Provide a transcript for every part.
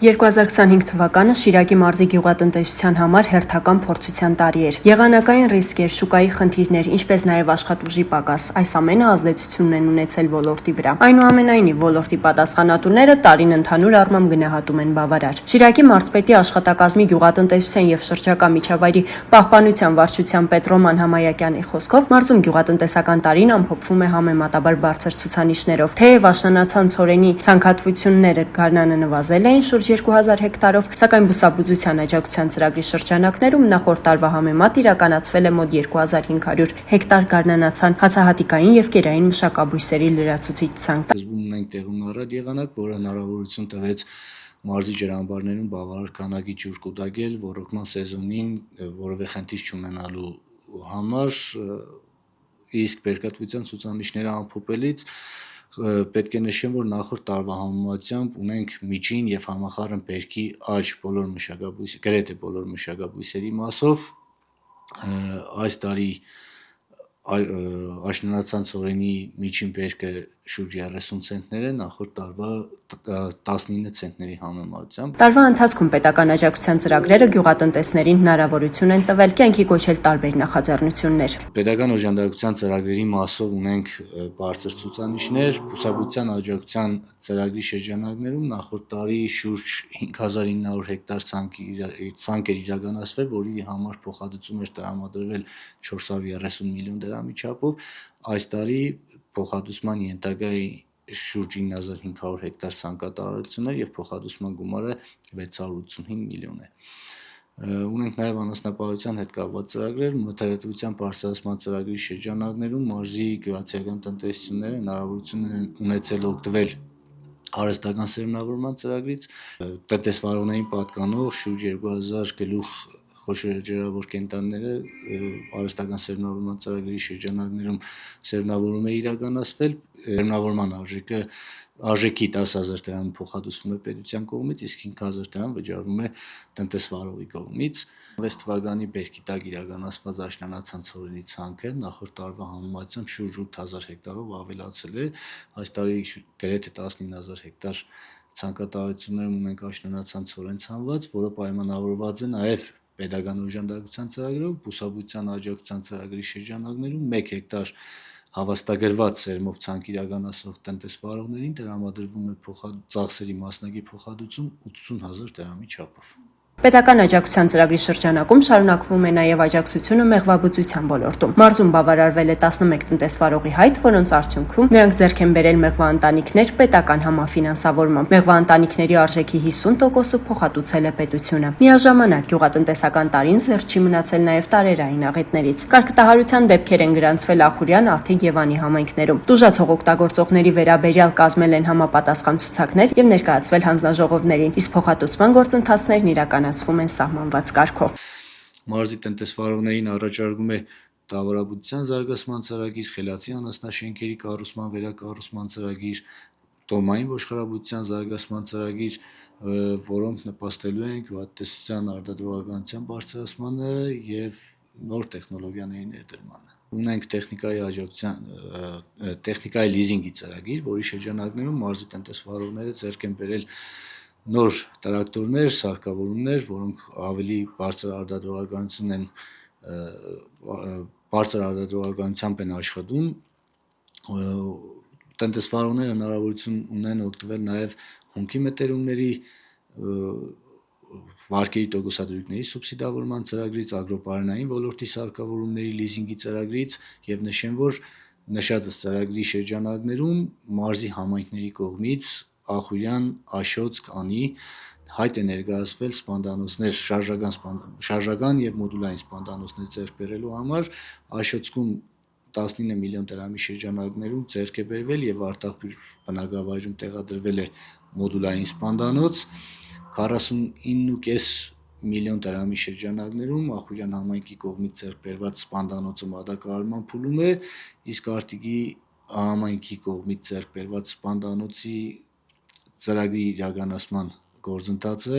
2025 թվականը Շիրակի մարզի գյուղատնտեսության համար հերթական փորձության տարի էր։ Եղանակային ռիսկեր, շուկայի խնդիրներ, ինչպես նաև աշխատուժի պակաս, այս ամենը ազդեցություն են ունեցել ոլորտի վրա։ Այնուամենայնիվ, ոլորտի պատասխանատուները տարին ընդհանուր առմամբ գնահատում են բավարար։ Շիրակի մարզպետի աշխատակազմի գյուղատնտեսության եւ շրջակա միջավայրի պահպանության վարչության պետ Ռոման Համայակյանի խոսքով, մարզում գյուղատնտեսական տարին ամփոփվում է համեմատաբար բարձր ցուցանիշներով։ Թեև աշնանացան ցորենի ցանկատվությունները գարնանը նվազել էին շուրջ 2000 հեկտարով, սակայն բուսաբուծության աջակցության ծրագրի շրջանակներում նախորդ տարվա համեմատ իրականացվել է մոտ 2500 հեկտար գարնանացան հացահատիկային եւ կերային մշակաբույսերի լրացուցիչ ցանկ։ Սկզբում ունենք տեղում առած եղանակ, որը հնարավորություն տվեց մարզի ջրամբարներում բավարար քանակի ջուր կուտակել ոռոգման սեզոնին որևէ խնդիր չունենալու համար, իսկ բերքատվության ցուցանիշները ամփոփելիս պետք է նշեմ, որ նախորդ տարվա համեմատությամբ ունենք միջին եւ համախառն բերքի աճ գրեթե բոլոր մշակաբույսերի մասով։ Այս տարի աշնանացան ցորենի միջին բերքը շուրջ 30 ցենտներ է, նախորդ տարվա 19 ցենտների համեմատությամբ։ Տարվա ընթացքում պետական աջակցության ծրագրերը գյուղատնտեսներին հնարավորություն են տվել կյանքի կոչել տարբեր նախաձեռնություններ։ Պետական օժանդակության ծրագրերի մասով ունենք բարձր ցուցանիշներ, բուսաբուծության աջակցության ծրագրի շրջանակներում նախորդ տարի շուրջ 5900 հեկտար ցանկ էր իրականացվել, որի համար փոխհատուցում էր տրամադրվել 430 միլիոն դրամի չափով։ Այս տարի փոխհատուցման ենթակա է շուրջ 9500 հեկտար ցանկատարություններ եւ փոխհատուցման գումարը 685 միլիոն է։ Ունենք նաև անասնապահության հետ կապված ծրագրեր, մթերատվության բարձրացման ծրագրի շրջանակներում մարզի գյուղացիական տնտեսությունները հնարավորություն են ունեցել օգտվել արհեստական սերմնավորման ծրագրից, տնտեսվարողներին պատկանող շուրջ 2000 գլուխ խոշոր ջրավոր կենդանիները արհեստական սերմնավորման ծրագրի շրջանակներում սերմնավորում է իրականացվել, սերմնավորման արժեքի 10000 դրամ փոխհատուցվում է պետության կողմից, իսկ 5000 դրամ վճարվում է տնտեսվարողի կողմից։ 6 թվականի բերքի տակ իրականացված աշնանացան ցորենի ցանքը նախորդ տարվա համեմատությամբ շուրջ 8000 հեկտարով ավելացել է, այս տարի գրեթե 19000 հեկտար ցանկատարություններում ունենք աշնանացան ցորեն ցանված, որը պայմանավորված է նաև պետական օժանդակության ծրագրով, բուսաբուծության աջակցության ծրագրի շրջանակներում 1 հեկտար հավաստագրված սերմով ցանկ իրականացնող տնտեսվարողներին տրամադրվում է ծախսերի մասնակի փոխհատուցում 80000 դրամի չափով։ Պետական աջակցության ծրագրի շրջանակում շարունակվում է նաև աջակցությունը մեղվաբուծության ոլորտում։ Մարզում բավարարվել է 11 տնտեսվարողի հայտ, որոնց արդյունքում նրանք ձեռք են բերել մեղվաընտանիքներ պետական համաֆինանսավորմամբ։ Մեղվաընտանիքների արժեքի 50%-ը փոխհատուցել է պետությունը։ Միաժամանակ գյուղատնտեսական տարին զերծ չի մնացել նաև տարերային աղետներից։ Կարգտահարության դեպքեր են գրանցվել Ախուրյան, Արթիկ եւ Անի համայնքներում։ Տուժածող օգտագործողների վերաբերյալ կազմել են համապատասխան ցուցակներ եւ ներկայացվել հանձնաժողովներին, իսկ փոխհատուցման գործընթացներն իրականացվում են սահմանված կարգով։ Մարզի տնտեսվարողներին առաջարկում է տավարաբուծության զարգացման ծրագիր, խելացի անասնաշենքերի կառուցման վերակառուցման ծրագիր, տոմային ոչխարաբուծության զարգացման ծրագիր, որոնք նպաստելու են գյուղատնտեսության արտադրողականության բարձրացմանը եւ նոր տեխնոլոգիաների ներդրմանը։ Ունենք տեխնիկայի լիզինգի ծրագիր, որի շրջանակներում մարզի տնտեսվարողները ձեռք են բերել նոր տրակտորներ, սարքավորումներ, որոնք ավելի բարձր արտադրողականությամբ են աշխատում։ Տնտեսվարողները հնարավորություն ունեն օգտվել նաև հումքի մտերումների, վարկերի տոկոսադրույքների սուբսիդավորման ծրագրից, ագրոպարենային ոլորտի սարքավորումների լիզինգի ծրագրից եւ նշեմ, որ նշածս ծրագրի շրջանակներում մարզի համայնքների կողմից Ախուրյան, Աշոց, Անի հայտ է ներկայացվել սպանդանոցներ, շարժական եւ մոդուլային սպանդանոցներ ձեռք բերելու համար։ Աշոցքում 19 միլիոն դրամի շրջանակներում ձեռք է բերվել եւ Արտաղբյուր բնակավայրում տեղադրվել է մոդուլային սպանդանոց, 49.5 միլիոն դրամի շրջանակներում Ախուրյան համայնքի կողմից ձեռք բերված սպանդանոցը մատակարարման փուլում է, իսկ Արտիկի համայնքի կողմից ձեռք բերված սպանդանոցի ծրագրի իրականացման գործընթացը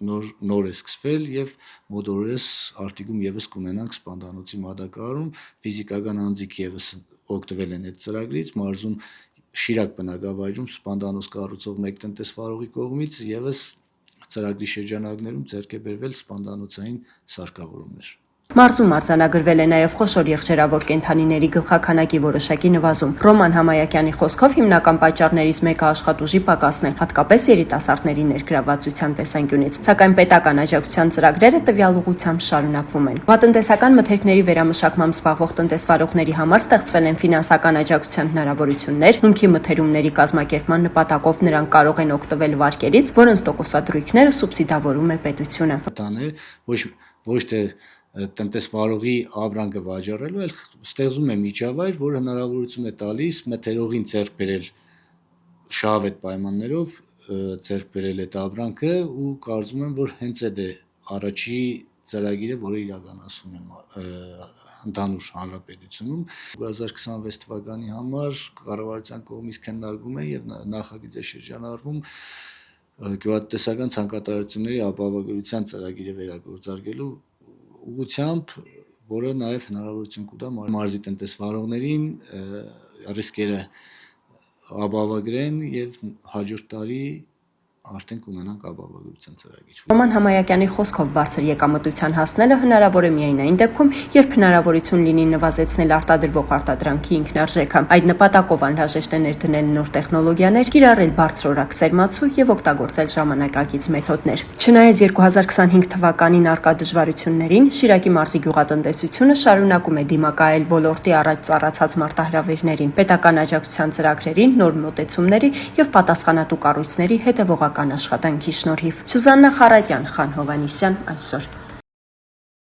նոր է սկսվել եւ մոտորապես Արտիկում եւս կունենանք սպանդանոցի մատակարարում, ֆիզիկական անձինք եւս օգտվել են այդ ծրագրից, մարզում Շիրակ բնակավայրում սպանդանոց կառուցող մեկ տնտեսվարողի կողմից եւս ծրագրի շրջանակներում ձեռք է բերվել սպանդանոցային սարքավորումներ։ Մարզում արձանագրվել է նաև խոշոր եղջերավոր կենդանիների գլխաքանակի որոշակի նվազում։ Ռոման Համայակյանի խոսքով հիմնական պատճառներից մեկը աշխատուժի պակասն է, հատկապես երիտասարդների ներգրավվածության տեսանկյունից։ Սակայն պետական աջակցության ծրագրերը տվյալ ուղղությամբ շարունակվում են։ Բատնտեսական մթերքների վերամշակմամբ զբաղվող տնտեսվարողների համար ստեղծվել են ֆինանսական աջակցության հնարավորություններ, հումքի մթերումների կազմակերպման նպատակով նրանք կարող են օգտվել վարկերից, որոնց տոկոսադրույքները սուբսիդավորում է պետությունը։ Ոչ թե տնտեսվարողի ապրանքը վաճառելու, այլ ստեղծում է միջավայր, որ հնարավորություն է տալիս մթերողին ձեռք բերել շահավետ պայմաններով ձեռք բերել այդ ապրանքը ու կարծում եմ, որ հենց այդ է առաջի ծրագիրը, որը իրականացում է ընդհանուր հանրապետությունում 2026 թվականի համար կառավարության կողմից քննարկվում է եւ նախագիծ է շրջանառվում գյուղատնտեսական ցանկատարությունների ապահովագրության ծրագիրը վերագործարկելու ուղղությամբ, որը նաև հնարավորություն կտա մարզի տնտեսվարողներին ռիսկերը ապահովագրեն եւ հաջորդ տարի արդեն կունենանք ապահովագրության ծրագիր։ Ռոման Համայակյանի խոսքով բարձր եկամտության հասնելը հնարավոր է միայն այն դեպքում, երբ հնարավորություն լինի նվազեցնել արտադրվող արտադրանքի ինքնարժեքը։ Այդ նպատակով անհրաժեշտ է ներդնել նոր տեխնոլոգիաներ, կիրառել բարձրորակ սերմացու եւ օգտագործել ժամանակակից մեթոդներ։ Չնայած 2025 թվականին առկա դժվարություններին, Շիրակի մարզի գյուղատնտեսությունը շարունակում է դիմակայել ոլորտի առաջ ծառացած մարտահրավերներին, պետական աջակցության ծրագրերին, նոր մոտեցումների եւ պատասխանատու կառույցների հետեւողական աշխատանքի շնորհիվ։ Սյուզաննա Խառատյան, Խան Հովհաննիսյան, այսօր։